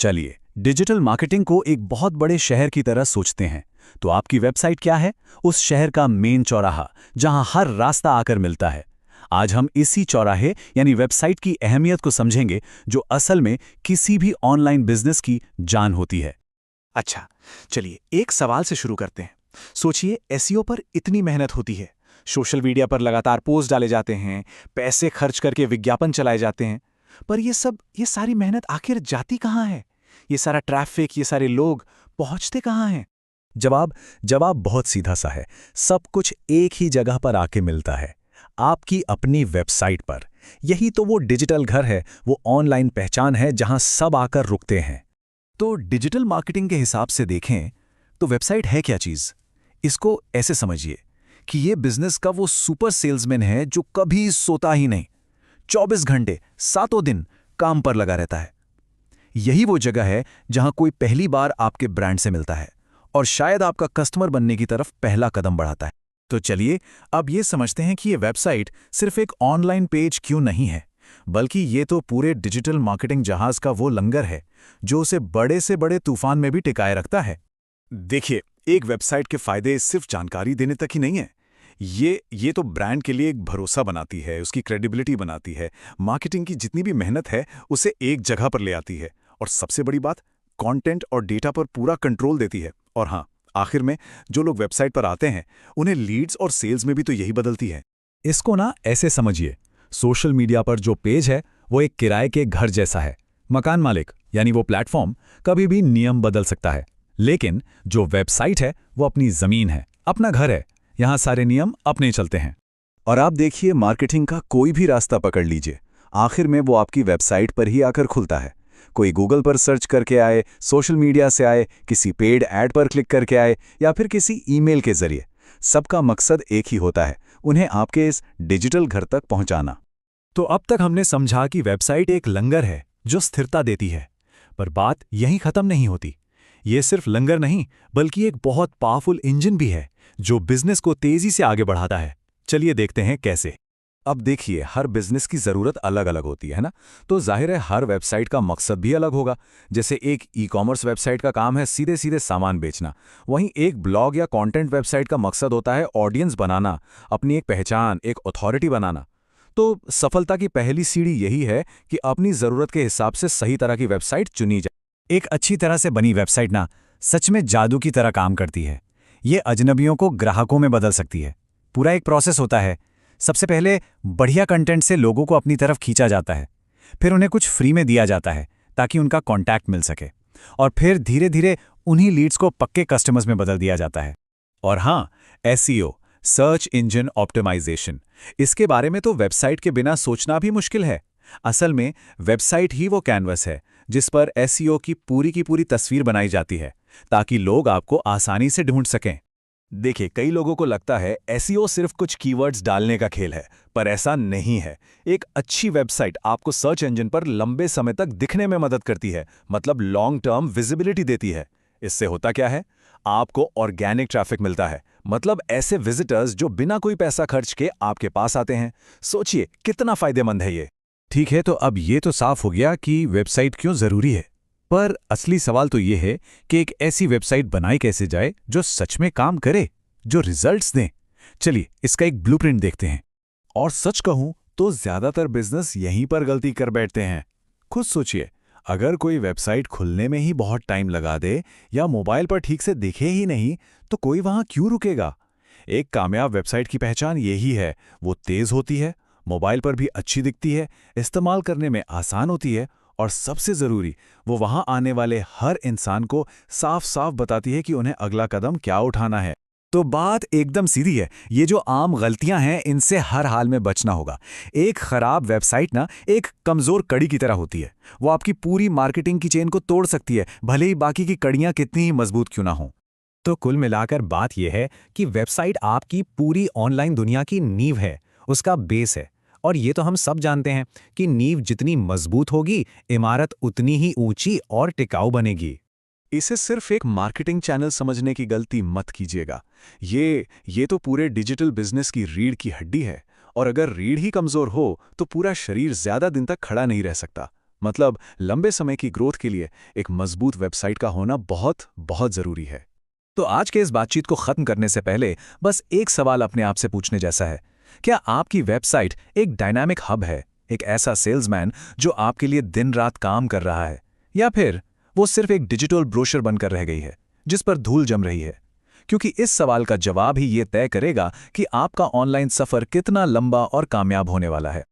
चलिए, digital marketing को एक बहुत बड़े शहर की तरह सोचते हैं। तो आपकी वेबसाइट क्या है? उस शहर का मेन चौराहा, जहां हर रास्ता आकर मिलता है। आज हम इसी चौराहे यानी वेबसाइट की अहमियत को समझेंगे, जो असल में किसी भी ऑनलाइन बिजनेस की जान होती है। अच्छा, चलिए एक सवाल से शुरू करते हैं। सोचिए, एसईओ पर इतनी मेहनत होती है, सोशल मीडिया पर लगातार पोस्ट डाले जाते हैं, पैसे खर्च करके विज्ञापन चलाए जाते हैं, पर ये सारी मेहनत आखिर जाती कहाँ है? ये सारा ट्रैफिक, ये सारे लोग पहुंचते कहाँ हैं? जवाब जवाब बहुत सीधा सा है। सब कुछ एक ही जगह पर आके मिलता है, आपकी अपनी वेबसाइट पर। यही तो वो डिजिटल घर है, वो ऑनलाइन पहचान है जहां सब आकर रुकते हैं। तो डिजिटल मार्केटिंग के हिसाब से देखें तो वेबसाइट है क्या चीज़? इसको ऐसे समझिए कि ये बिजनेस का वो सुपर सेल्समैन है जो कभी सोता ही नहीं, 24 घंटे सातों दिन काम पर लगा रहता है। यही वो जगह है जहां कोई पहली बार आपके ब्रांड से मिलता है और शायद आपका कस्टमर बनने की तरफ पहला कदम बढ़ाता है। तो चलिए अब ये समझते हैं कि ये वेबसाइट सिर्फ एक ऑनलाइन पेज क्यों नहीं है, बल्कि ये तो पूरे डिजिटल मार्केटिंग जहाज का वो लंगर है जो उसे बड़े से बड़े तूफान में भी टिकाए रखता है। देखिए, एक वेबसाइट के फायदे सिर्फ जानकारी देने तक ही नहीं है। ये तो ब्रांड के लिए एक भरोसा बनाती है, उसकी क्रेडिबिलिटी बनाती है, मार्केटिंग की जितनी भी मेहनत है उसे एक जगह पर ले आती है, और सबसे बड़ी बात, कंटेंट और डेटा पर पूरा कंट्रोल देती है। और हाँ, आखिर में जो लोग वेबसाइट पर आते हैं उन्हें लीड्स और सेल्स में भी तो यही बदलती है। इसको ना ऐसे समझिए, सोशल मीडिया पर जो पेज है वो एक किराए के घर जैसा है। मकान मालिक यानी वो प्लेटफॉर्म कभी भी नियम बदल सकता है, लेकिन जो वेबसाइट है वो अपनी जमीन है, अपना घर है। यहाँ सारे नियम अपने चलते हैं। और आप देखिए, मार्केटिंग का कोई भी रास्ता पकड़ लीजिए, आखिर में वो आपकी वेबसाइट पर ही आकर खुलता है। कोई गूगल पर सर्च करके आए, सोशल मीडिया से आए, किसी पेड ऐड पर क्लिक करके आए, या फिर किसी ईमेल के जरिए, सबका मकसद एक ही होता है, उन्हें आपके इस डिजिटल घर तक पहुंचाना। तो अब तक हमने समझा कि वेबसाइट एक लंगर है जो स्थिरता देती है, पर बात यहीं खत्म नहीं होती। ये सिर्फ लंगर नहीं, बल्कि एक बहुत पावरफुल इंजन भी है जो बिजनेस को तेजी से आगे बढ़ाता है। चलिए देखते हैं कैसे। अब देखिए, हर बिजनेस की ज़रूरत अलग अलग होती है ना, तो जाहिर है हर वेबसाइट का मकसद भी अलग होगा। जैसे एक ई-कॉमर्स वेबसाइट का काम है सीधे सीधे सामान बेचना, वहीं एक ब्लॉग या कंटेंट वेबसाइट का मकसद होता है ऑडियंस बनाना, अपनी एक पहचान, एक अथॉरिटी बनाना। तो सफलता की पहली सीढ़ी यही है कि अपनी ज़रूरत के हिसाब से सही तरह की वेबसाइट चुनी जाए। एक अच्छी तरह से बनी वेबसाइट ना सच में जादू की तरह काम करती है। ये अजनबियों को ग्राहकों में बदल सकती है। पूरा एक प्रोसेस होता है। सबसे पहले बढ़िया कंटेंट से लोगों को अपनी तरफ खींचा जाता है, फिर उन्हें कुछ फ्री में दिया जाता है ताकि उनका कॉन्टैक्ट मिल सके, और फिर धीरे धीरे उन्हीं लीड्स को पक्के कस्टमर्स में बदल दिया जाता है। और हाँ, एसईओ, सर्च इंजन ऑप्टिमाइजेशन, इसके बारे में तो वेबसाइट के बिना सोचना भी मुश्किल है। असल में वेबसाइट ही वो कैनवस है जिस पर एसईओ की पूरी तस्वीर बनाई जाती है, ताकि लोग आपको आसानी से ढूंढ सकें। देखिए, कई लोगों को लगता है एसईओ सिर्फ कुछ कीवर्ड्स डालने का खेल है, पर ऐसा नहीं है। एक अच्छी वेबसाइट आपको सर्च इंजन पर लंबे समय तक दिखने में मदद करती है, मतलब लॉन्ग टर्म विजिबिलिटी देती है। इससे होता क्या है? आपको ऑर्गेनिक ट्रैफिक मिलता है, मतलब ऐसे विजिटर्स जो बिना कोई पैसा खर्च के आपके पास आते हैं। सोचिए कितना फायदेमंद है ये। ठीक है, तो अब ये तो साफ हो गया कि वेबसाइट क्यों ज़रूरी है, पर असली सवाल तो ये है कि एक ऐसी वेबसाइट बनाई कैसे जाए जो सच में काम करे, जो रिजल्ट्स दें। चलिए इसका एक ब्लूप्रिंट देखते हैं। और सच कहूं तो ज्यादातर बिजनेस यहीं पर गलती कर बैठते हैं। खुद सोचिए, अगर कोई वेबसाइट खुलने में ही बहुत टाइम लगा दे या मोबाइल पर ठीक से दिखे ही नहीं, तो कोई वहां क्यों रुकेगा? एक कामयाब वेबसाइट की पहचान यही है, वो तेज होती है, मोबाइल पर भी अच्छी दिखती है, इस्तेमाल करने में आसान होती है, और सबसे ज़रूरी, वो वहां आने वाले हर इंसान को साफ साफ बताती है कि उन्हें अगला कदम क्या उठाना है। तो बात एकदम सीधी है। ये जो आम गलतियां हैं, इनसे हर हाल में बचना होगा। एक खराब वेबसाइट ना एक कमजोर कड़ी की तरह होती है। वो आपकी पूरी मार्केटिंग की चेन को तोड़ सकती है, भले ही बाकी की कड़ियां कितनी ही मजबूत क्यों ना हो। तो कुल मिलाकर बात यह है कि वेबसाइट आपकी पूरी ऑनलाइन दुनिया की नींव है, उसका बेस है। और ये तो हम सब जानते हैं कि नींव जितनी मजबूत होगी, इमारत उतनी ही ऊंची और टिकाऊ बनेगी। इसे सिर्फ एक मार्केटिंग चैनल समझने की गलती मत कीजिएगा। ये तो पूरे डिजिटल बिजनेस की रीढ़ की हड्डी है, और अगर रीढ़ ही कमजोर हो तो पूरा शरीर ज्यादा दिन तक खड़ा नहीं रह सकता। मतलब लंबे समय की ग्रोथ के लिए एक मजबूत वेबसाइट का होना बहुत बहुत जरूरी है। तो आज के इस बातचीत को खत्म करने से पहले बस एक सवाल अपने आप से पूछने जैसा है। क्या आपकी वेबसाइट एक डायनामिक हब है, एक ऐसा सेल्समैन जो आपके लिए दिन रात काम कर रहा है, या फिर वो सिर्फ एक डिजिटल ब्रोशर बनकर रह गई है जिस पर धूल जम रही है? क्योंकि इस सवाल का जवाब ही ये तय करेगा कि आपका ऑनलाइन सफर कितना लंबा और कामयाब होने वाला है।